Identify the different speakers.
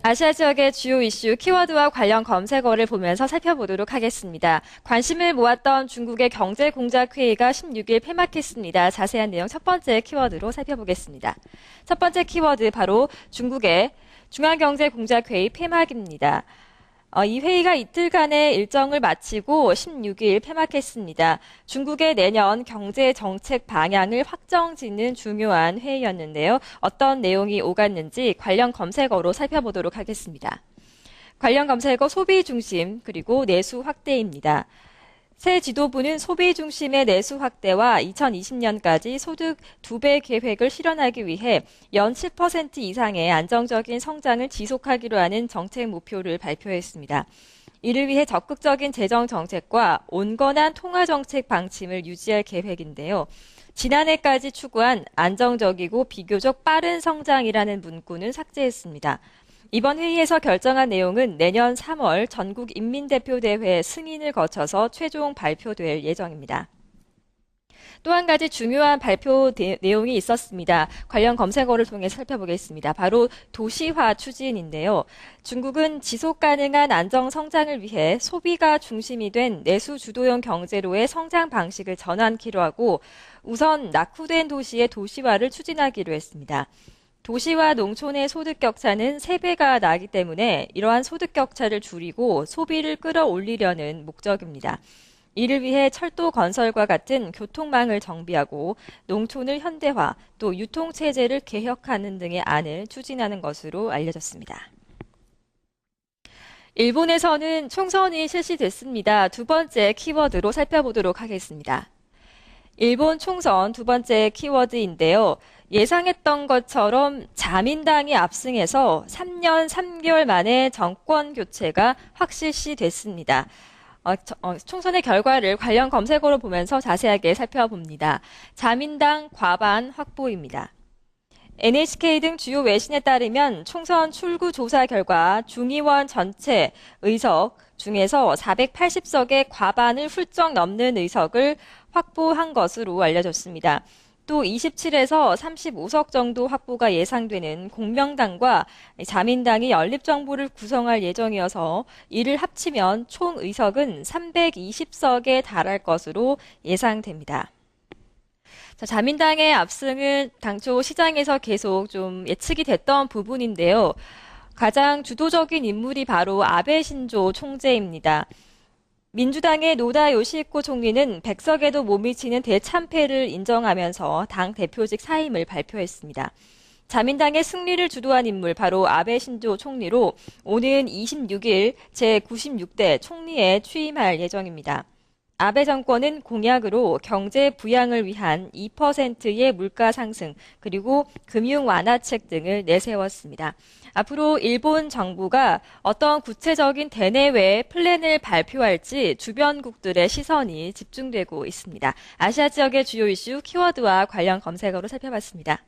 Speaker 1: 아시아 지역의 주요 이슈 키워드와 관련 검색어를 보면서 살펴보도록 하겠습니다. 관심을 모았던 중국의 경제공작회의가 16일 폐막했습니다. 자세한 내용 첫 번째 키워드로 살펴보겠습니다. 첫 번째 키워드 바로 중국의 중앙경제공작회의 폐막입니다. 이 회의가 이틀간의 일정을 마치고 16일 폐막했습니다. 중국의 내년 경제 정책 방향을 확정짓는 중요한 회의였는데요. 어떤 내용이 오갔는지 관련 검색어로 살펴보도록 하겠습니다. 관련 검색어 소비 중심 그리고 내수 확대입니다. 새 지도부는 소비 중심의 내수 확대와 2020년까지 소득 2배 계획을 실현하기 위해 연 7% 이상의 안정적인 성장을 지속하기로 하는 정책 목표를 발표했습니다. 이를 위해 적극적인 재정 정책과 온건한 통화 정책 방침을 유지할 계획인데요. 지난해까지 추구한 안정적이고 비교적 빠른 성장이라는 문구는 삭제했습니다. 이번 회의에서 결정한 내용은 내년 3월 전국인민대표대회 승인을 거쳐서 최종 발표될 예정입니다. 또 한 가지 중요한 발표 내용이 있었습니다. 관련 검색어를 통해 살펴보겠습니다. 바로 도시화 추진인데요. 중국은 지속 가능한 안정 성장을 위해 소비가 중심이 된 내수 주도형 경제로의 성장 방식을 전환키로 하고 우선 낙후된 도시의 도시화를 추진하기로 했습니다. 도시와 농촌의 소득 격차는 3배가 나기 때문에 이러한 소득 격차를 줄이고 소비를 끌어올리려는 목적입니다. 이를 위해 철도 건설과 같은 교통망을 정비하고 농촌을 현대화, 또 유통체제를 개혁하는 등의 안을 추진하는 것으로 알려졌습니다. 일본에서는 총선이 실시됐습니다. 두 번째 키워드로 살펴보도록 하겠습니다. 일본 총선 두 번째 키워드인데요. 예상했던 것처럼 자민당이 압승해서 3년 3개월 만에 정권 교체가 확실시 됐습니다. 총선의 결과를 관련 검색어로 보면서 자세하게 살펴봅니다. 자민당 과반 확보입니다. NHK 등 주요 외신에 따르면 총선 출구 조사 결과 중의원 전체 의석 중에서 480석의 과반을 훌쩍 넘는 의석을 확보한 것으로 알려졌습니다. 또 27에서 35석 정도 확보가 예상되는 공명당과 자민당이 연립정부를 구성할 예정이어서 이를 합치면 총 의석은 320석에 달할 것으로 예상됩니다. 자, 자민당의 압승은 당초 시장에서 계속 좀 예측이 됐던 부분인데요. 가장 주도적인 인물이 바로 아베 신조 총재입니다. 민주당의 노다 요시히코 총리는 100석에도 못 미치는 대참패를 인정하면서 당 대표직 사임을 발표했습니다. 자민당의 승리를 주도한 인물 바로 아베 신조 총리로 오는 26일 제96대 총리에 취임할 예정입니다. 아베 정권은 공약으로 경제 부양을 위한 2%의 물가 상승 그리고 금융 완화책 등을 내세웠습니다. 앞으로 일본 정부가 어떤 구체적인 대내외 플랜을 발표할지 주변국들의 시선이 집중되고 있습니다. 아시아 지역의 주요 이슈 키워드와 관련 검색어로 살펴봤습니다.